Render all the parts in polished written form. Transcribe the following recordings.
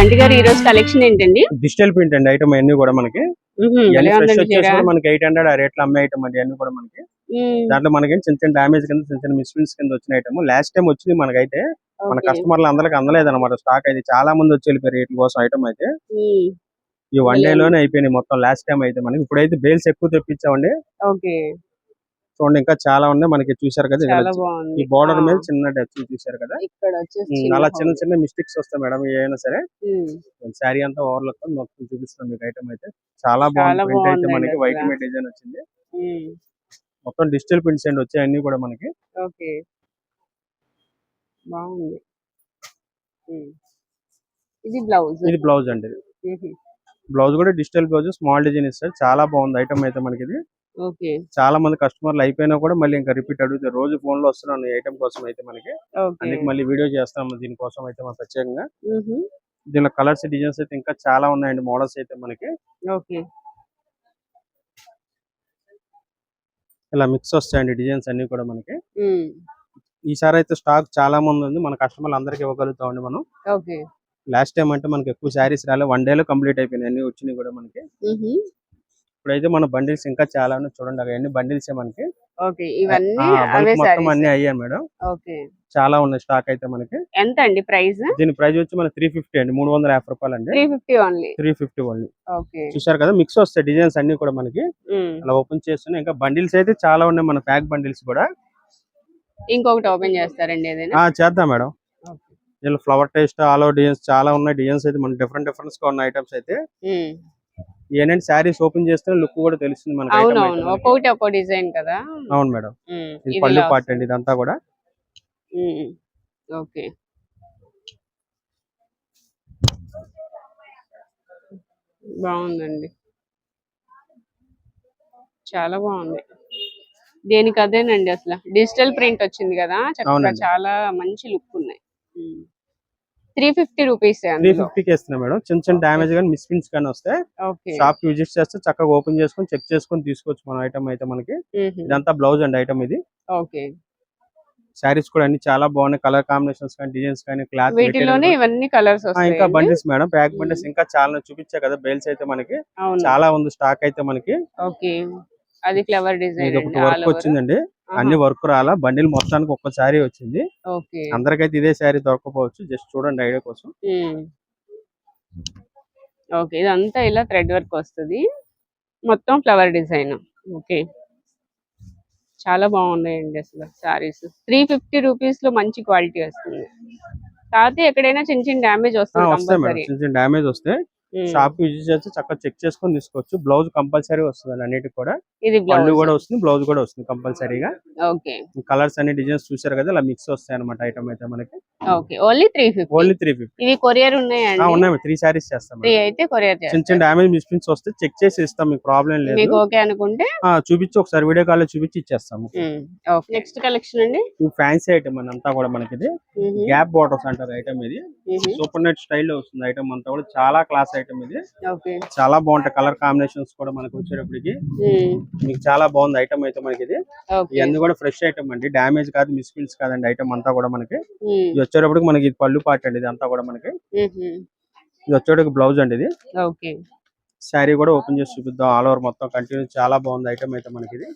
Aunty గారు ఈ రోజు కలెక్షన్ ఏంటండి? డిజిటల్ ప్రింట్ అండి ఐటమ్ అన్ని కూడా మనకి భలే ఫ్రెష్ ఉందండి చీర. వచ్చేసి కూడా మనకి 800 ఆ రేట్లు అమ్మే ఐటమ్ అండి అన్ని కూడా మనకి దాంట్లో మనకి చిన్న చిన్న డామేజ్ కింద చిన్న చిన్న మిస్ప్రింట్స్ కింద వచ్చిన ఐటమ్ లాస్ట్ టైం వచ్చింది మనకైతే మన ఓకే. కస్టమర్లు అందరికి అందలేదు అనమాట స్టాక్ అయితే చాలా మంది వచ్చి వెళ్ళిపోయారు రేట్ల కోసం ఐటమ్ అయితే ఈ వన్ డే భలే ఉంది. లోనే అయిపోయినాయి మొత్తం లాస్ట్ టైం అయితే మనకి ఇప్పుడైతే బేల్స్ ఎక్కువ తెప్పించామండి ఓకే. చూడండి ఇంకా చాలా ఉన్నాయి మనకి చూసారు కదా ఇక్కడ చాలా ఈ బాగుంది. బోర్డర్ మీద చిన్న డచ్ చూసారు కదా ఇక్కడ వచ్చేసి చిన్న అలా చిన్న హోల్. చిన్న మిస్టేక్స్ వస్తాయి మేడం ఏమైనా సరే ఉమ్, శారీ అంతా ఓవర్లుక్ మొత్తం చూపిస్తాం మీకు ఐటమ్ అయితే చాలా బాగుంది చాలా ప్రింట్ అయితే బాగుందండి మనకి వైట్ అసలు. మీద డిజైన్ వచ్చింది ఉమ్, మొత్తం డిజిటల్ ప్రింట్స్ అండి వచ్చాయి అన్ని కూడా మనకి ఓకే. బాగుంది. ఉమ్, ఇది బ్లౌజ్. ఇది బ్లౌజ్ అండి బ్లౌజ్ కూడా డిజిటల్ బ్లౌజ్ స్మాల్ డిజైన్ ఇస్తారు చాలా బాగుంది ఐటమ్ అయితే మనకి ఇది ఓకే. చాలా మంది కస్టమర్లు అయిపోయినా కూడా మళ్ళీ ఇంకా రిపీట్ అడుగుతారు రోజు ఫోన్ లో వస్తున్నాను ఈ ఐటమ్ కోసం అయితే మనకి ఓకే. అందుకే మళ్ళీ వీడియో చేస్తాము దీనికోసం అయితే మనం ప్రత్యేకంగా ఉహు, దీనిలో కలర్స్ డిజైన్స్ అయితే ఇంకా చాలా ఉన్నాయండి మోడల్స్ అయితే మనకి ఓకే. ఇలా మిక్స్ వస్తాయండి డిజైన్స్ అన్ని కూడా మనకి ఉమ్, ఈసారి అయితే స్టాక్ చాలా మంది ఉంది మన కస్టమర్లు అందరికి ఇవ్వగలుగుతామండి మనం ఓకే. లాస్ట్ టైం అంటే మనకి ఎక్కువ శారీస్ రాలే వన్ డే లో కంప్లీట్ అయిపోయినాయి అన్ని వచ్చినాయి కూడా మనకి ఉహు, ఇప్పుడైతే మన బండిల్స్ ఇంకా చాలా ఉన్నాయి చూడండి అవన్నీ బండిల్సే మనకి ఓకే. ఇవన్నీ బల్క్ అవే మొత్తం సారీస్. అన్ని అయ్యాయి మేడం ఓకే. చాలా ఉన్నాయి స్టాక్ అయితే మనకి ఎంత అండి ప్రైస్? దీని ప్రైస్ వచ్చి మన 350 అండి 350 రూపాయలు అండి 350 ఓన్లీ. 350 only okay. చూసారు కదా మిక్స్ వస్తాయి డిజైన్స్ అన్ని కూడా మనకి ఉమ్, అలా ఓపెన్ చేస్తున్నాయి ఇంకా బండిల్స్ అయితే చాలా ఉన్నాయి మన ప్యాక్ బండిల్స్ కూడా ఇంకొకటి ఓపెన్ చేస్తారండి ఏదైనా? చేద్దాం మేడం ఓకే. దీనిలో flower taste all over designs చాలా ఉన్నాయి డిజైన్స్ అయితే మన డిఫరెంట్ డిఫరెంట్ గా ఉన్న ఐటమ్స్ అయితే ఉమ్, ఏంటంటే శారీస్ ఓపెన్ చేస్తే లుక్ కూడా తెలుస్తుంది మనకి ఐటమ్ అయితే అవునవును. మనకి ఒక్కొక్కటి ఒక్కో డిజైన్ కదా. అవును మేడం ఇది ఇది పళ్ళు ఇలా పార్ట్ వస్తుంది. అండి ఇదంతా కూడా ఓకే. బాగుందండి. చాలా బాగుంది. దేనికి అదేనండి అసలు డిజిటల్ ప్రింట్ వచ్చింది కదా చక్కగా అవునండి చాలా మంచి లుక్ ఉన్నాయి. 350 రూపీస్ అందులో. 350కి ఇస్తున్నా మేడం చిన్న చిన్న డ్యామేజ్ కానీ మిస్ ప్రింట్స్ కానీ వస్తే ఓకే. షాప్ విజిట్ చేస్తే చక్కగా ఓపెన్ చేసుకొని చెక్ చేసుకొని తీసుకోవచ్చు మన ఐటమ్ అయితే మనకి ఇదంతా బ్లౌజ్ అండి ఐటమ్ ఇది ఓకే. శారీస్ కూడా అన్ని చాలా బాగున్నాయి కలర్ కాంబినేషన్స్ కానీ డిజైన్స్ కానీ క్లాత్ మెటీరియల్ వీటిలోనే ఇవన్నీ కలర్స్ ఇంకా వస్తాయండి. బండిల్స్ మేడం ప్యాక్ బండిల్స్ ఇంకా చాలా చూపించా కదా బేల్స్ అయితే మనకి అవును. చాలా ఉంది స్టాక్ అయితే మనకి ఓకే. అది ఫ్లవర్ డిజైన్ ఇది అండి ఒకటి ఆల్ వర్క్ ఓవర్. వచ్చిందండి అన్ని వర్క్ రాలా బండిల్ మొత్తానికి ఒక్క శారీ వచ్చింది ఓకే. అందరికైతే ఇదే శారీ దొరకపోవచ్చు జస్ట్ చూడండి ఐడియా కోసం ఓకే. ఇదంతా ఇలా థ్రెడ్ వర్క్ వస్తుంది మొత్తం ఫ్లవర్ డిజైన్. ఓకే. చాలా బాగున్నాయండి అసలు సారీస్. 350 రూపీస్ లో మంచి క్వాలిటీ వస్తుంది. కాకపోతే ఎక్కడైనా చిన్న చిన్న డ్యామేజ్ వస్తుంది వస్తాయి మేడం కంపల్సరీ. చిన్న చిన్న డ్యామేజ్ వస్తే షాప్ యూజ్ చేస్తే చక్కగా చెక్ చేసుకొని తీసుకోవచ్చు బ్లౌజ్ కంపల్సరీ వస్తుంది అన్నిటికి కూడా ఇది పళ్ళు బ్లౌజ్. కూడా వస్తుంది బ్లౌజ్ కూడా వస్తుంది కంపల్సరీగా ఓకే. కలర్స్ అన్ని డిజైన్స్ చూసారు కదా ఇలా మిక్స్ వస్తాయి అనమాట ఐటమ్ అయితే మనకి ఓకే. ఓన్లీ 350. ఓన్లీ 350 ఇవి కొరియర్ ఉన్నాయండి? ఉన్నాయి 3 సారీస్ చేస్తాం 3 అయితే కొరియర్ చిన్న చిన్న చేస్తారు. డ్యామేజ్ మిస్ప్రింట్స్ వస్తే చెక్ చేసి ఇస్తాం మీకు ప్రాబ్లం లేదు మీకు ఓకే అనుకుంటే చూపించి ఒకసారి వీడియో కాల్ లో చూపించి ఇచ్చేస్తాము ఓకే. నెక్స్ట్ కలెక్షన్ అండి. ఈ ఫ్యాన్సీ ఐటమ్ అంతా కూడా మనకి ఇది గ్యాప్ బార్డర్స్ అంటారు ఐటమ్ ఇది సూపర్ నెట్ స్టైల్లో వస్తుంది ఐటమ్ అంతా కూడా చాలా క్లాస్ ఐటమ్ ఇది ఓకే. చాలా బాగుంటాయి కలర్ కాంబినేషన్స్ కూడా మనకి వచ్చేటప్పటికి మీకు చాలా బాగుంది ఐటమ్ అయితే మనకి ఇది ఓకే. ఇవన్నీ కూడా ఫ్రెష్ ఐటమ్ అండి డ్యామేజ్ కాదు మిస్ప్రింట్స్ కాదండి ఐటమ్ అంతా కూడా మనకి ఉమ్, ఇది వచ్చేటప్పటికి మనకి ఇది పళ్ళు పార్ట్ అండి ఇది అంతా కూడా మనకి ఇది వచ్చేటప్పటికి బ్లౌజ్ అండి ఇది ఓకే. శారీ కూడా ఓపెన్ చేసి చూపిద్దాం ఆల్ ఓవర్ మొత్తం కంటిన్యూ చాలా బాగుంది ఐటమ్ అయితే మనకి ఇది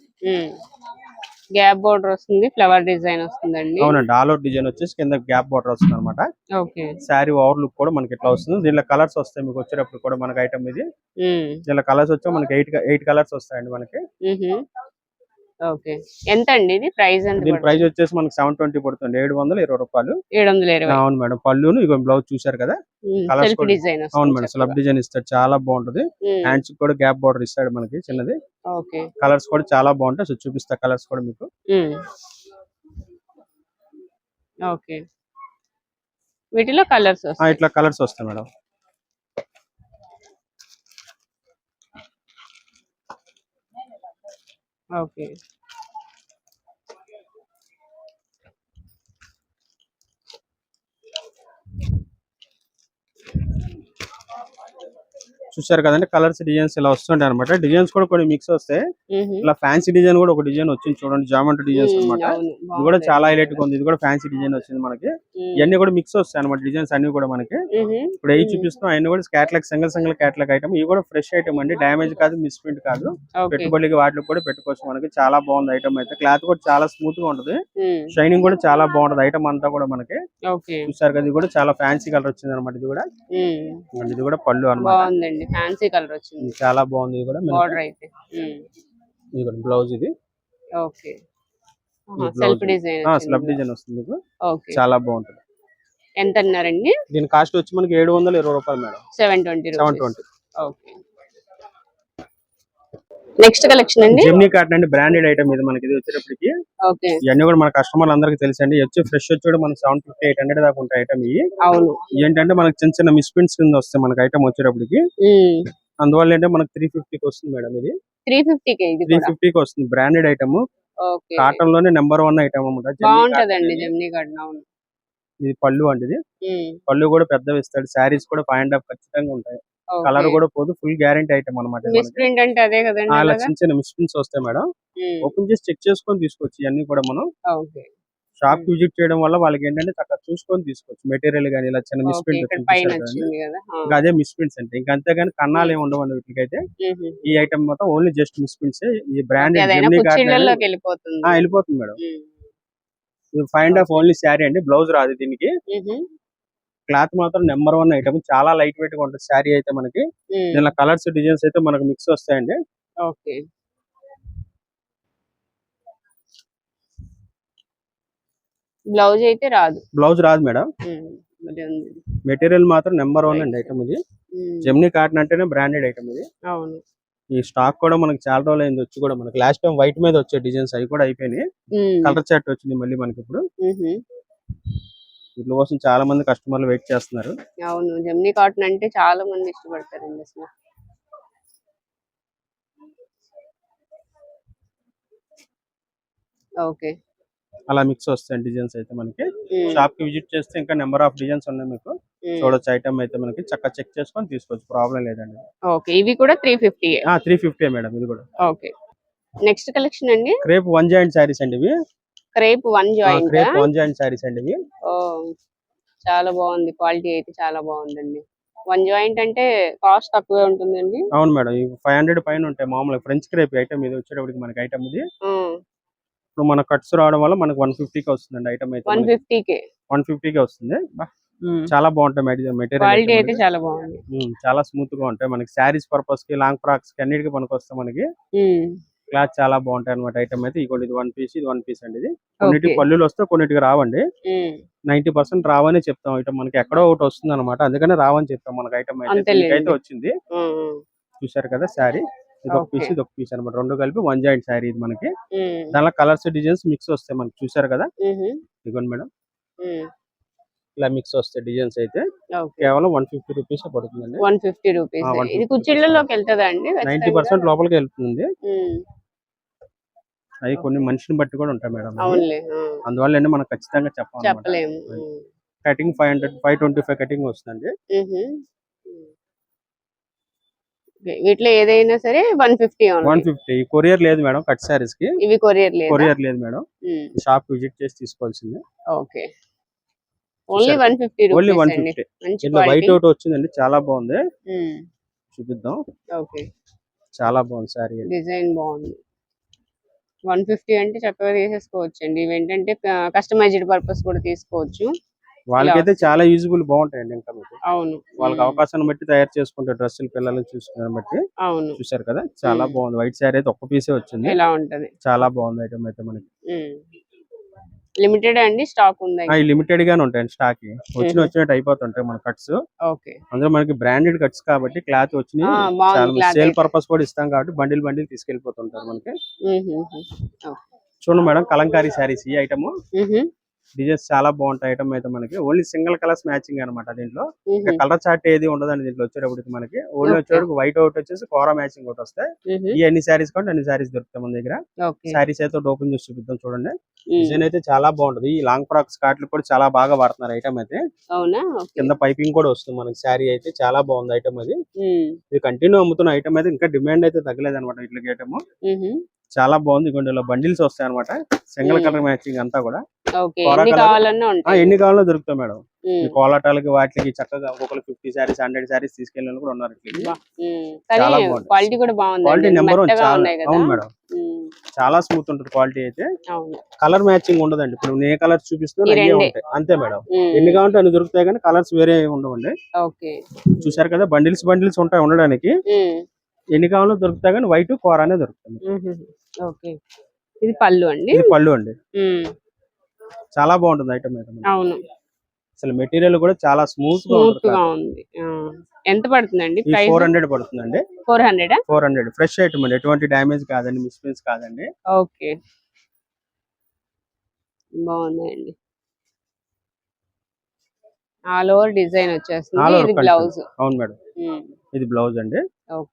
గ్యాప్ బోర్డర్ వస్తుంది ఫ్లవర్ డిజైన్ వస్తుందండి. అవునండి ఆల్ ఓవర్ డిజైన్ వచ్చేసి కింద గ్యాప్ బార్డర్ వస్తుంది అనమాట ఓకే. శారీ ఓవర్ లుక్ కూడా మనకి ఇట్లా వస్తుంది దీనిలో కలర్స్ వస్తాయి మీకు వచ్చేటప్పుడు కూడా మనకి ఐటమ్ ఇది దీనిలో కలర్స్ వచ్చి మనకి 8 కలర్స్ వస్తాయండి మనకి ఓకే. ఎంత అండి ఇది ప్రైస్? ఎంత దీని ప్రైస్ వచ్చేసి మనకి 720 పడుతుంది 720 రూపాయలు. 720. అవును మేడం పళ్ళును ఇగో బ్లౌజ్ చూసారు కదా కలర్స్ సెల్ఫ్ కూడా డిజైన్ అవును వస్తుంది మేడం స్లబ్ చక్కగా. డిజైన్ ఇస్తాడు చాలా బాగుంటది హ్యాండ్స్ కూడా గ్యాప్ బార్డర్ ఇస్తాడు మనకి చిన్నది ఓకే. కలర్స్ కూడా చాలా బాగుంటాయి సో చూపిస్తా కలర్స్ కూడా మీకు ఓకే. వీటిలో కలర్స్ వస్తాయి. ఇట్లా కలర్స్ వస్తాయి మేడం ఓకే. చూసారు కదండి, కలర్స్ డిజైన్స్ ఇలా వస్తుంటాయి అనమాట. డిజైన్స్ కూడా కొన్ని మిక్స్ వస్తాయి. ఇలా ఫ్యాన్సీ డిజైన్ కూడా ఒక డిజైన్ వచ్చింది చూడండి, జామెంట్రీ డిజైన్స్ అనమాట. అవును ఇది కూడా చాలా హైలైట్ గా ఉంది. ఇది కూడా ఫ్యాన్సీ డిజైన్ వచ్చింది మనకి. ఇవన్నీ కూడా మిక్స్ వస్తాయి అనమాట, డిజైన్స్ అన్ని కూడా మనకి. ఇప్పుడు ఏ చూపిస్తున్నాం అవన్నీ కూడా క్యాటలాగ్, సింగిల్ క్యాటలాగ్ ఐటమ్. ఇవి కూడా ఫ్రెష్ ఐటమ్ అండి, డ్యామేజ్ కాదు, మిస్ ప్రింట్ కాదు. పెట్టుబడికి వాటికి కూడా పెట్టుకోవచ్చు మనకి. చాలా బాగుంది ఐటమ్ అయితే. క్లాత్ కూడా చాలా స్మూత్ గా ఉంటది, షైనింగ్ కూడా చాలా బాగుంటది ఐటమ్ అంతా కూడా మనకి. చూసారు కదా, ఇది కూడా చాలా ఫ్యాన్సీ కలర్ వచ్చింది అనమాట. ఇది కూడా ఇది కూడా పళ్ళు అనమాట, ఫ్యాన్సీ కలర్ వచ్చింది, చాలా బాగుంది. ఇది కూడా బార్డర్ అయితే. ఇది కూడా బ్లౌజ్, ఇది okay self design, slub design వస్తుంది మీకు. చాలా బాగుంటది. ఎంత అన్నారండి? దీని కాస్ట్ వచ్చి మనకి 720 రూపాయలు మేడం. 720. ఓకే. నెక్స్ట్ కలెక్షన్ అండి, జెమినీ కాటన్ అండి, బ్రాండెడ్ ఐటమ్ ఇది మనకి. ఇది వచ్చేటప్పటికి ఓకే ఇవన్నీ కూడా మన కస్టమర్లు అందరికి తెలుసండి. వచ్చి ఫ్రెష్ వచ్చి కూడా మనకి 750, 800 దాకా ఉంటాయి ఐటమ్. ఇవి అవును, ఏంటంటే మనకి చిన్న చిన్న మిస్ప్రింట్స్ కింద వస్తాయి మనకి ఐటమ్ వచ్చేటప్పటికి. అందువల్ల ఏంటంటే మనకి 350కి వస్తుంది మేడం. ఇది 350కి వస్తుంది, బ్రాండెడ్ ఐటమ్. కాటన్ లోనే నెంబర్ 1 ఐటమ్ అన్నమాట. బాగుంటదండి జెమినీ కాటన్. అవును, ఇది పళ్ళు అండి. ఇది పళ్ళు కూడా పెద్దవి ఇస్తాడు. శారీస్ కూడా 5.5 ఖచ్చితంగా ఉంటాయి. కలర్ కూడా పోదు, ఫుల్ గ్యారంటీ ఐటమ్ అనమాట. మిస్ప్రింట్ అంటే అదే కదండి, అలా చిన్న చిన్న మిస్ప్రింట్స్ వస్తాయి మేడం. ఓపెన్ చేసి చెక్ చేసుకొని తీసుకోవచ్చు. ఇవన్నీ కూడా మనం షాప్ విజిట్ చేయడం వల్ల వాళ్ళకి ఏంటంటే చక్కగా చూసుకొని తీసుకోవచ్చు. మెటీరియల్ గానీ ఇలా చిన్న మిస్ప్రింట్ అదే మిస్ప్రింట్స్ అంటే. ఇంకా అంతేగాని కన్నాలు ఏమి ఉండవండి వీటికైతే. ఈ ఐటమ్ మొత్తం ఓన్లీ జస్ట్ మిస్ప్రింట్స్. ఈ బ్రాండెడ్ వెళ్ళిపోతుంది మేడం. ఇది 5.5 ఓన్లీ శారీ అండి, బ్లౌజ్ రాదు దీనికి. క్లాత్ మాత్రం నెంబర్ 1 ఐటమ్, చాలా లైట్ వెయిట్ గా ఉంటుంది శారీ అయితే మనకి. దీనిలో కలర్స్ డిజైన్స్ అయితే మనకు మిక్స్ వస్తాయండి. ఓకే, బ్లౌజ్ అయితే రాదు, బ్లౌజ్ రాదు మేడం. మెటీరియల్ మాత్రం నెంబర్ 1 అండి ఐటమ్ ఇది. జెమినీ కాటన్ అంటేనే బ్రాండెడ్ ఐటమ్ ఇది. అవును, ఈ స్టాక్ కూడా మనకి చాలా రోజులు అయింది వచ్చి కూడా. మనకి లాస్ట్ టైం వైట్ మీద వచ్చే డిజైన్స్ అవి కూడా అయిపోయినాయి. కలర్ చార్ట్ వచ్చింది మళ్ళీ మనకి ఇప్పుడు. వీటి కోసం చాలా మంది కస్టమర్లు వెయిట్ చేస్తున్నారు. అవును, జెమినీ కాటన్ అంటే చాలా మంది ఇష్టపడతారండి అసలు. ఓకే, అలా మిక్స్ వస్తాయి డిజైన్స్ అయితే మనకి. షాప్ కి విజిట్ చేస్తే ఇంకా నెంబర్ ఆఫ్ డిజైన్స్ ఉన్నాయి మీకు, చూడొచ్చు. ఐటమ్ అయితే మనకి చక్కగా చెక్ చేసుకొని తీసుకోవచ్చు, ప్రాబ్లం లేదండి. ఓకే, ఇవి కూడా 350. 350 మేడం ఇది కూడా. ఓకే, నెక్స్ట్ కలెక్షన్ అండి, క్రేప్ 1 జాయింట్ సారీస్ అండి ఇవి. క్రేప్ 1 జాయింట్ సారీస్ అండి ఇవి. చాలా బాగుంది, క్వాలిటీ అయితే చాలా బాగుందండి. 1 జాయింట్ అంటే కాస్ట్ తక్కువే ఉంటుందండి. అవును మేడం, 500 పైన ఉంటాయి మామూలుగా. ఫ్రెంచ్ క్రేప్ ఐటమ్ ఇది వచ్చేటప్పటికి మనకి ఐటమ్ ఇది. ఇప్పుడు మన కట్స్ రావడం వల్ల మనకి 150కి వస్తుందండి ఐటమ్ అయితే. 150కి వస్తుంది. చాలా బాగుంటాయి మెటీరియల్, క్వాలిటీ అయితే చాలా బాగుంది. చాలా స్మూత్ గా ఉంటాయి మనకి. శారీస్ పర్పస్ కి, లాంగ్ ఫ్రాక్స్ కి అన్నిటికీ మనకు వస్తాయి మనకి. క్లాత్ చాలా బాగుంటాయి అనమాట ఐటమ్ అయితే. ఇది 1 పీస్, ఇది 1 పీస్ అండి. ఇది కొన్నిటికి పళ్ళులు వస్తే కొన్నిటికి రావండి. 90% రావని చెప్తాం ఐటమ్ మనకి. ఎక్కడో ఒకటి వస్తుంది అనమాట, అందుకనే రావని చెప్తాం మనకి ఐటమ్ అయితే. వచ్చింది చూసారు కదా శారీ. ఇది ఒక పీస్, ఇది ఒక పీస్ అనమాట. రెండు కలిపి 1 జాయింట్ శారీ ఇది మనకి. దానిలో కలర్స్ డిజైన్స్ మిక్స్ వస్తాయి మనకి. చూసారు కదా, ఇదిగోండి మేడం, ఇలా మిక్స్ వస్తాయి డిజైన్స్ అయితే. కేవలం 150 రూపీస్ పడుతుందండి. 150 రూపీస్. ఇది కుచ్చిళ్ళలోకి వెళ్తుందా అండి? 90% లోపలికి వెళ్తుంది. అవి కొన్ని మనిషిని బట్టి కూడా ఉంటాయి మేడం. అందువల్ల అండి మనం ఖచ్చితంగా చెప్పలేము. కటింగ్ 525 కటింగ్ వస్తుందండి. వీటిలో ఏదైనా సరే 150. కొరియర్ లేదు మేడం కట్ సారీస్ కి. ఇవి కొరియర్ లేదు మేడం. షాప్ విజిట్ చేసి తీసుకోవాల్సిందే. Okay, only 150 rupees. White out వచ్చిందండి, చాలా బాగుంది. చూపిద్దాం. ఓకే, చాలా బాగుంది సారీ, డిజైన్ బాగుంది. 150 అంటే చక్కగా తీసేసుకోవచ్చు అండి. ఇవి ఏంటంటే కస్టమైజ్డ్ పర్పస్ కూడా తీసుకోవచ్చు. వాళ్ళకైతే చాలా యూజ్ఫుల్, బాగుంటాయండి. ఇంకా మీకు అవును, వాళ్ళకి అవకాశాన్ని బట్టి తయారు చేసుకుంటారు డ్రెస్సులు, పిల్లల్ని చూసుకునే బట్టి. అవును, చూసారు కదా, చాలా బాగుంది. వైట్ సారీ అయితే ఒక్క పీసే వచ్చింది. ఇలా ఉంటది, చాలా బాగుంది ఐటమ్ అయితే మనకి. లిమిటెడ్ అండి, స్టాక్ ఉందా? లిమిటెడ్ గానే ఉంటాయండి, స్టాక్ వచ్చినట్టు అయిపోతుంటాయి మన కట్స్. ఓకే, అందులో మనకి బ్రాండెడ్ కట్స్ కాబట్టి క్లాత్ వచ్చినాయి. సేల్ పర్పస్ కూడా ఇస్తాం కాబట్టి బండిల్ తీసుకెళ్లిపోతుంటారు మనకి. చూడండి మేడం, కలంకారీ శారీస్ ఈ ఐటమ్. డిజైన్స్ చాలా బాగుంటాయి ఐటమ్ అయితే మనకి. ఓన్లీ సింగిల్ కలర్స్ మ్యాచింగ్ అనమాట దీంట్లో. ఇంకా కలర్ చార్ట్ ఏది ఉండదండి దీంట్లో వచ్చేటప్పటికి మనకి. ఓన్లీ వచ్చేటప్పుడు వైట్ ఒకటి వచ్చేసి కోరా మ్యాచింగ్ ఒకటి వస్తాయి. ఈ అన్ని శారీస్ కాబట్టి అన్ని శారీస్ దొరుకుతాయి మన దగ్గర. శారీస్ అయితే ఓపెన్ చేసి చూపిద్దాం చూడండి. డిజైన్ అయితే చాలా బాగుంటది. ఈ లాంగ్ ఫ్రాక్స్ కాట్లు కూడా చాలా బాగా వాడుతున్నారు ఐటమ్ అయితే. అవునా? కింద పైపింగ్ కూడా వస్తుంది మనకి. శారీ అయితే చాలా బాగుంది ఐటమ్ అది. ఇది కంటిన్యూ అమ్ముతున్న ఐటమ్ అయితే ఇంకా డిమాండ్ అయితే తగ్గలేదు అనమాట ఇట్లకి ఐటమ్. చాలా బాగుంది. ఇలా బండిల్స్ వస్తాయి అనమాట. సింగిల్ కలర్ మ్యాచింగ్ అంతా కూడా. ఎన్ని కావాలన్నా దొరుకుతాయి మేడం. ఈ కోలాటాలకి వాటికి చక్కగా ఒక్కొక్కరు 50 శారీస్ 100 శారీస్ తీసుకెళ్ళిన కూడా ఉన్నారు. చాలా బాగుంది. Quality number 1. అవును మేడం, చాలా స్మూత్ ఉంటుంది క్వాలిటీ అయితే. కలర్ మ్యాచింగ్ ఉండదండి. ఇప్పుడు ఏ కలర్ చూపిస్తున్నా ఉంటాయి అంతే మేడం. ఎన్ని కావాలంటే అన్ని దొరుకుతాయి కానీ కలర్స్ వేరే ఉండవండి. చూసారు కదా, బండిల్స్ బండిల్స్ ఉంటాయి ఉండడానికి. ఎన్ని కావాలో దొరుకుతాయి కానీ వైట్ కోరానే దొరుకుతుంది. ఇది పళ్ళు అండి. ఇది పళ్ళు అండి. చాలా బాగుంటుంది ఐటమ్ అయితే. అవును, అసలు మెటీరియల్ కూడా చాలా స్మూత్ గా ఉంది. ఎంత పడుతుందండి? 400 పడుతుందండి. 400 ఫ్రెష్ ఐటమ్ అండి. ఎటువంటి డ్యామేజ్ కాదండి, మిస్ప్రింట్స్ కాదండి. ఓకే, బాగుందండి. ఆల్ ఓవర్ డిజైన్ వచ్చేస్తుంది. ఇది బ్లౌజ్. అవును మేడం, ఇది బ్లౌజ్ అండి.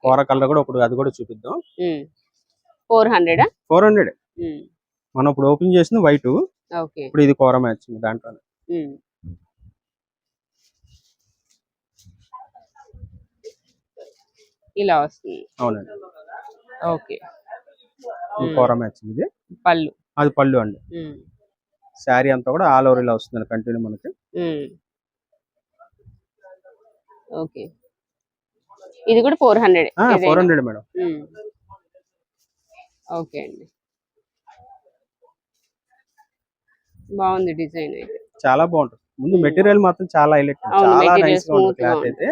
కోర కలర్ కూడా ఒకటి అది కూడా చూపిద్దాం. 400 మనం ఇప్పుడు ఓపెన్ చేసింది వైట్. ఇప్పుడు ఇది కోర మ్యాచింగ్ దాంట్లో. ఇలా వస్తుంది. అవునండి. ఓకే, కోర మ్యాచింగ్. ఇది పళ్ళు. అది పళ్ళు అండి. శారీ అంతా కూడా ఆల్ ఓవర్ ఇలా వస్తుంది కంటిన్యూ మనకి. ఓకే, ఇది కూడా 400. 400 మేడం. ఓకే అండి, బాగుంది డిజైన్ అయితే. చాలా బాగుంటుంది. ముందు మెటీరియల్ మాత్రం చాలా హైలైట్. చాలా నైస్ గా ఉంటుంది క్లాత్ అయితే.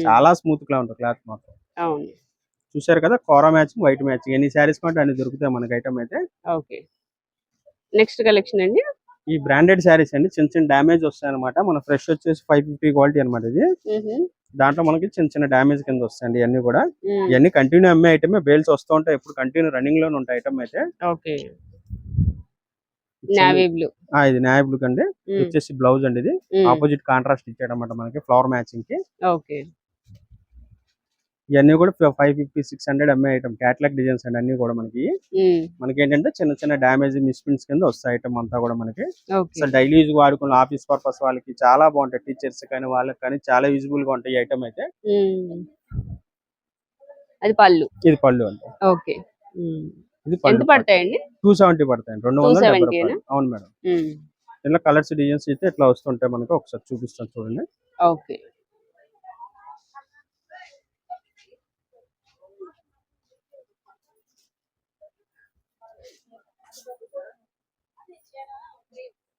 చాలా స్మూత్ గా ఉంటుంది క్లాత్ మాత్రం. అవును, చూసారు కదా, కోరా మ్యాచింగ్ వైట్ మ్యాచింగ్. ఎన్ని శారీస్ కంటే అన్ని దొరుకుతాయి మనకి ఐటమ్ అయితే. ఓకే, నెక్స్ట్ కలెక్షన్ అండి. ఈ బ్రాండెడ్ శారీస్ అండి. చిన్న చిన్న డ్యామేజ్ వస్తాయి అనమాట. మన ఫ్రెష్ వచ్చేసి 550 క్వాలిటీ అనమాట ఇది. దాంట్లో మనకి చిన్న చిన్న డ్యామేజ్ కింద వస్తాయండి ఇవన్నీ కూడా. ఇవన్నీ కంటిన్యూ అమ్మే ఐటమే. బేల్స్ వస్తూ ఉంటాయి, ఎప్పుడు కంటిన్యూ రన్నింగ్ లోనే ఉంటాయి ఐటమ్ అయితే. Okay, navy blue. ఇది నేవీ బ్లూ అండి. వచ్చేసి బ్లౌజ్ అండి. ఇది ఆపోజిట్ కాంట్రాస్ట్ ఇచ్చాడు అనమాట మనకి ఫ్లవర్ మ్యాచింగ్ కి. ఓకే, ఇవన్నీ కూడా 550-600 అమ్మే ఐటమ్. క్యాటలాగ్ డిజైన్స్ అండి అన్ని కూడా మనకి. మనకి ఏంటంటే చిన్న చిన్న డ్యామేజ్ మిస్ప్రింట్స్ కింద వస్తాయి ఐటమ్ అంతా కూడా మనకి. అసలు డైలీ యూజ్ వాడుకున్న ఆఫీస్ పర్పస్ వాళ్ళకి చాలా బాగుంటాయి. టీచర్స్ కానీ వాళ్ళకి కానీ చాలా యూజ్ఫుల్ గా ఉంటాయి ఈ ఐటమ్ అయితే. అది పళ్ళు. ఇది పళ్ళు అండి. ఓకే, ఇది ఎంత పడతాయండి? 270 పడతాయండి. 270 రూపాయలు. అవును మేడం. ఇలా కలర్స్ డిజైన్స్ అయితే ఇట్లా వస్తుంటాయి మనకి. ఒకసారి చూపిస్తాను చూడండి. ఓకే,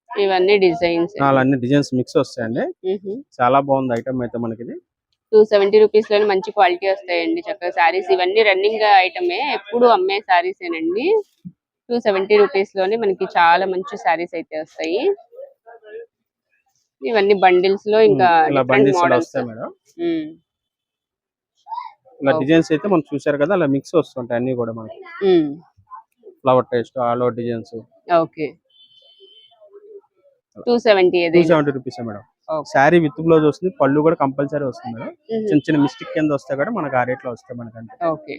ఇవన్నీ డిజైన్స్. అన్ని డిజైన్స్ మిక్స్ వస్తాయండి. చాలా బాగుంది ఐటమ్ అయితే మనకి. 270 రూపీస్ లోనే మంచి క్వాలిటీ వస్తాయండి చక్కగా సారీస్. ఇవన్నీ రన్నింగ్ ఐటమే, ఎప్పుడు అమ్మే సారీస్ ఏనండి. 270 రూపీస్ లోనే మనకి చాలా మంచి సారీస్ అయితే వస్తాయి. ఇవన్నీ బండిల్స్ లో ఇంకా డిఫరెంట్ మోడల్స్ వస్తాయి మేడం. ఇలా డిజైన్స్ అయితే మనం చూశారు కదా, అలా మిక్స్ వస్తుంటాయి అన్ని కూడా మనకి. Flower taste all over designs. Okay, 270 rupees madam. Sari with blouse వస్తుంది. పళ్ళు కూడా కంపల్సరీ వస్తుంది మేడం. చిన్న చిన్న మిస్టేక్ కింద వస్తే కూడా మనకి ఆ రేట్ లో వస్తాయి మనకంటే. ఓకే.